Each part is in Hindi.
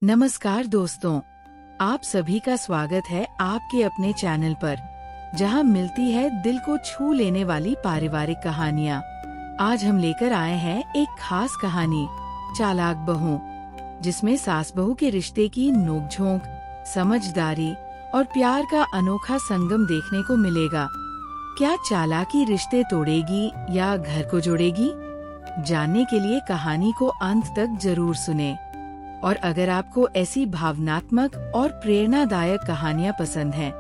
नमस्कार दोस्तों, आप सभी का स्वागत है आपके अपने चैनल पर, जहां मिलती है दिल को छू लेने वाली पारिवारिक कहानियां। आज हम लेकर आए हैं एक खास कहानी, चालाक बहू, जिसमें सास बहू के रिश्ते की नोकझोंक, समझदारी और प्यार का अनोखा संगम देखने को मिलेगा। क्या चालाकी रिश्ते तोड़ेगी या घर को जोड़ेगी? जानने के लिए कहानी को अंत तक जरूर सुने। और अगर आपको ऐसी भावनात्मक और प्रेरणादायक कहानियां पसंद हैं,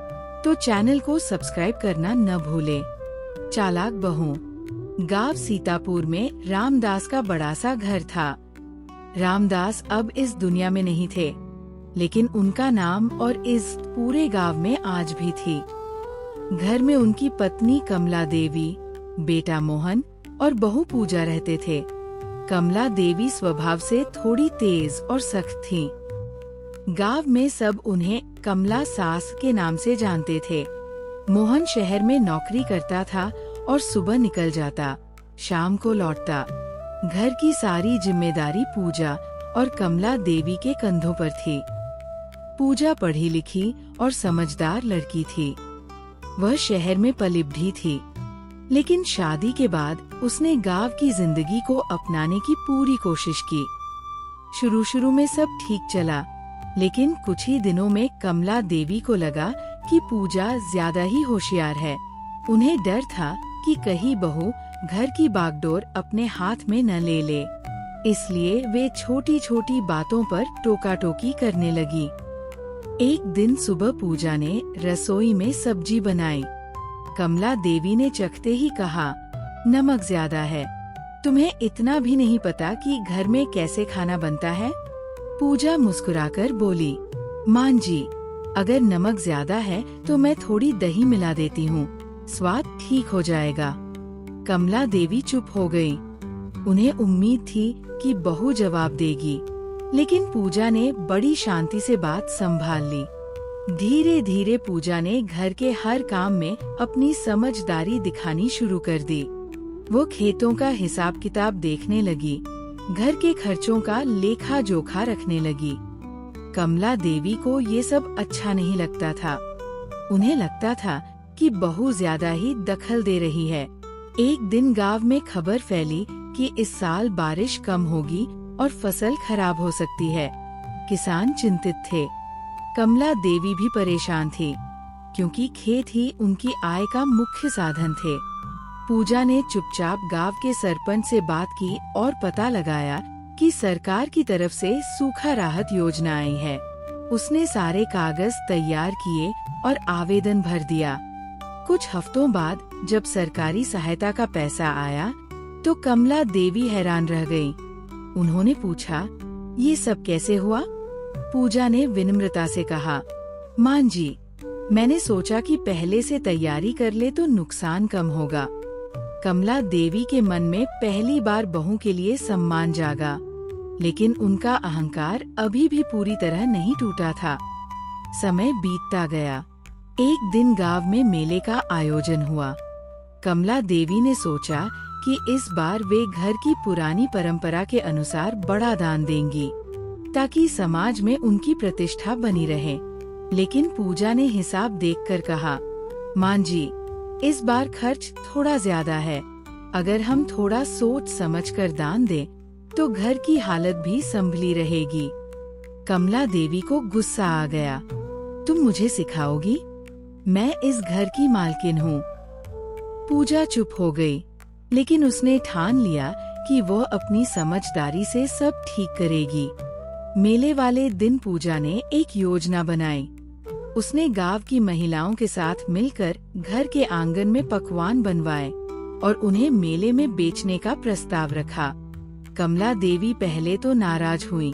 तो चैनल को सब्सक्राइब करना न भूलें। चालाक बहू। गांव सीतापुर में रामदास का बड़ा सा घर था। रामदास अब इस दुनिया में नहीं थे, लेकिन उनका नाम और इस पूरे गांव में आज भी थी। घर में उनकी पत्नी कमला देवी, बेटा मोहन और बहू पूजा रहते थे। कमला देवी स्वभाव से थोड़ी तेज और सख्त थीं। गांव में सब उन्हें कमला सास के नाम से जानते थे। मोहन शहर में नौकरी करता था और सुबह निकल जाता, शाम को लौटता। घर की सारी जिम्मेदारी पूजा और कमला देवी के कंधों पर थी। पूजा पढ़ी लिखी और समझदार लड़की थी। वह शहर में पली बढ़ी थी, लेकिन शादी के बाद उसने गांव की जिंदगी को अपनाने की पूरी कोशिश की। शुरू में सब ठीक चला, लेकिन कुछ ही दिनों में कमला देवी को लगा कि पूजा ज्यादा ही होशियार है। उन्हें डर था कि कहीं बहू घर की बागडोर अपने हाथ में न ले ले, इसलिए वे छोटी छोटी बातों पर टोका टोकी करने लगी। एक दिन सुबह पूजा ने रसोई में सब्जी बनाई। कमला देवी ने चखते ही कहा, नमक ज्यादा है। तुम्हें इतना भी नहीं पता कि घर में कैसे खाना बनता है? पूजा मुस्कुराकर बोली, मां जी, अगर नमक ज्यादा है तो मैं थोड़ी दही मिला देती हूँ, स्वाद ठीक हो जाएगा। कमला देवी चुप हो गई। उन्हें उम्मीद थी कि बहू जवाब देगी, लेकिन पूजा ने बड़ी शांति से बात संभाल ली। धीरे धीरे पूजा ने घर के हर काम में अपनी समझदारी दिखानी शुरू कर दी। वो खेतों का हिसाब किताब देखने लगी, घर के खर्चों का लेखा जोखा रखने लगी। कमला देवी को ये सब अच्छा नहीं लगता था। उन्हें लगता था कि बहू ज्यादा ही दखल दे रही है। एक दिन गांव में खबर फैली कि इस साल बारिश कम होगी और फसल खराब हो सकती है। किसान चिंतित थे। कमला देवी भी परेशान थी, क्योंकि खेत ही उनकी आय का मुख्य साधन थे। पूजा ने चुपचाप गांव के सरपंच से बात की और पता लगाया कि सरकार की तरफ से सूखा राहत योजना आई है। उसने सारे कागज तैयार किए और आवेदन भर दिया। कुछ हफ्तों बाद जब सरकारी सहायता का पैसा आया, तो कमला देवी हैरान रह गई। उन्होंने पूछा, ये सब कैसे हुआ? पूजा ने विनम्रता से कहा, मां जी, मैंने सोचा कि पहले से तैयारी कर ले तो नुकसान कम होगा। कमला देवी के मन में पहली बार बहू के लिए सम्मान जागा, लेकिन उनका अहंकार अभी भी पूरी तरह नहीं टूटा था। समय बीतता गया। एक दिन गांव में मेले का आयोजन हुआ। कमला देवी ने सोचा कि इस बार वे घर की पुरानी परंपरा के अनुसार बड़ा दान देंगी, ताकि समाज में उनकी प्रतिष्ठा बनी रहे। लेकिन पूजा ने हिसाब देखकर कहा, मां जी, इस बार खर्च थोड़ा ज्यादा है। अगर हम थोड़ा सोच समझकर दान दें, तो घर की हालत भी संभली रहेगी। कमला देवी को गुस्सा आ गया। तुम मुझे सिखाओगी? मैं इस घर की मालकिन हूँ। पूजा चुप हो गई, लेकिन उसने ठान लिया कि वह अपनी समझदारी से सब ठीक करेगी। मेले वाले दिन पूजा ने एक योजना बनाई। उसने गांव की महिलाओं के साथ मिलकर घर के आंगन में पकवान बनवाए और उन्हें मेले में बेचने का प्रस्ताव रखा। कमला देवी पहले तो नाराज हुई,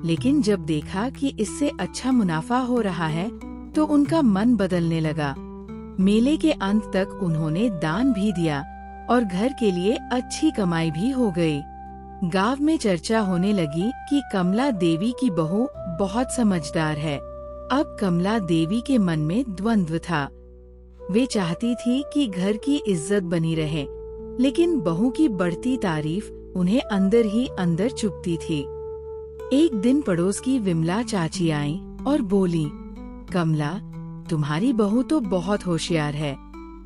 लेकिन जब देखा कि इससे अच्छा मुनाफा हो रहा है, तो उनका मन बदलने लगा। मेले के अंत तक उन्होंने दान भी दिया और घर के लिए अच्छी कमाई भी हो गई। गांव में चर्चा होने लगी कि कमला देवी की बहू बहुत समझदार है। अब कमला देवी के मन में द्वंद्व था। वे चाहती थी कि घर की इज्जत बनी रहे, लेकिन बहू की बढ़ती तारीफ उन्हें अंदर ही अंदर चुभती थी। एक दिन पड़ोस की विमला चाची आईं और बोली, कमला, तुम्हारी बहू तो बहुत होशियार है।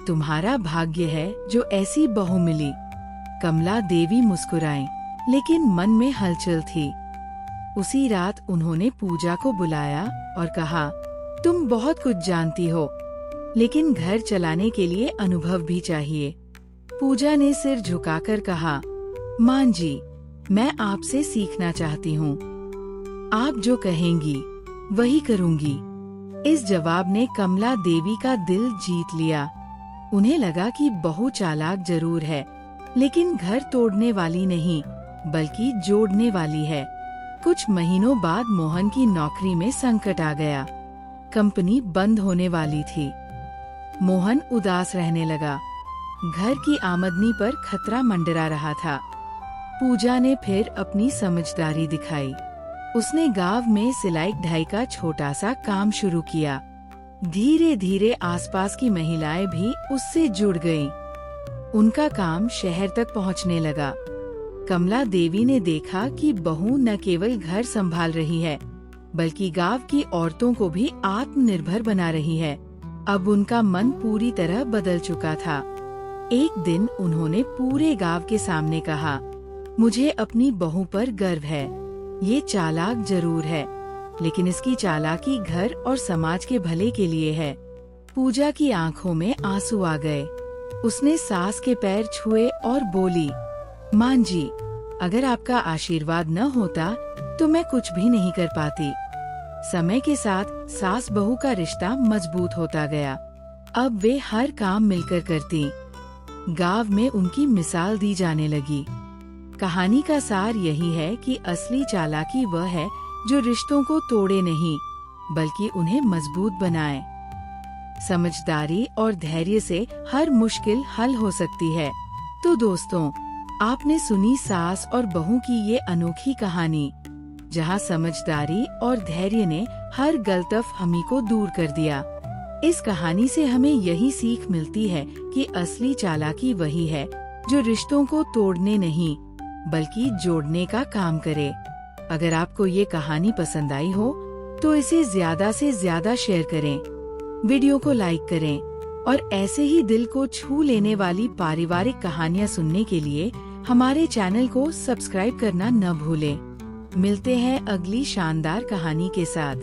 तुम्हारा भाग्य है जो ऐसी बहू मिली। कमला देवी मुस्कुराईं, लेकिन मन में हलचल थी। उसी रात उन्होंने पूजा को बुलाया और कहा, तुम बहुत कुछ जानती हो, लेकिन घर चलाने के लिए अनुभव भी चाहिए। पूजा ने सिर झुकाकर कहा, मां जी, मैं आपसे सीखना चाहती हूँ। आप जो कहेंगी वही करूँगी। इस जवाब ने कमला देवी का दिल जीत लिया। उन्हें लगा कि बहू चालाक जरूर है, लेकिन घर तोड़ने वाली नहीं, बल्कि जोड़ने वाली है। कुछ महीनों बाद मोहन की नौकरी में संकट आ गया। कंपनी बंद होने वाली थी। मोहन उदास रहने लगा। घर की आमदनी पर खतरा मंडरा रहा था। पूजा ने फिर अपनी समझदारी दिखाई। उसने गांव में सिलाई ढाई का छोटा सा काम शुरू किया। धीरे धीरे आसपास की महिलाएं भी उससे जुड़ गईं। उनका काम शहर तक पहुंचने लगा। कमला देवी ने देखा कि बहू न केवल घर संभाल रही है, बल्कि गांव की औरतों को भी आत्मनिर्भर बना रही है। अब उनका मन पूरी तरह बदल चुका था। एक दिन उन्होंने पूरे गांव के सामने कहा, मुझे अपनी बहू पर गर्व है। ये चालाक जरूर है, लेकिन इसकी चालाकी घर और समाज के भले के लिए है। पूजा की आंखों में आंसू आ गए। उसने सास के पैर छुए और बोली, मां जी, अगर आपका आशीर्वाद न होता तो मैं कुछ भी नहीं कर पाती। समय के साथ सास बहू का रिश्ता मजबूत होता गया। अब वे हर काम मिलकर करती। गांव में उनकी मिसाल दी जाने लगी। कहानी का सार यही है कि असली चालाकी वह है जो रिश्तों को तोड़े नहीं, बल्कि उन्हें मजबूत बनाए। समझदारी और धैर्य से हर मुश्किल हल हो सकती है। तो दोस्तों, आपने सुनी सास और बहू की ये अनोखी कहानी, जहां समझदारी और धैर्य ने हर गलतफहमी को दूर कर दिया। इस कहानी से हमें यही सीख मिलती है कि असली चालाकी वही है जो रिश्तों को तोड़ने नहीं, बल्कि जोड़ने का काम करे। अगर आपको ये कहानी पसंद आई हो तो इसे ज्यादा से ज्यादा शेयर करें, वीडियो को लाइक करें और ऐसे ही दिल को छू लेने वाली पारिवारिक कहानियाँ सुनने के लिए हमारे चैनल को सब्सक्राइब करना न भूलें। मिलते हैं अगली शानदार कहानी के साथ।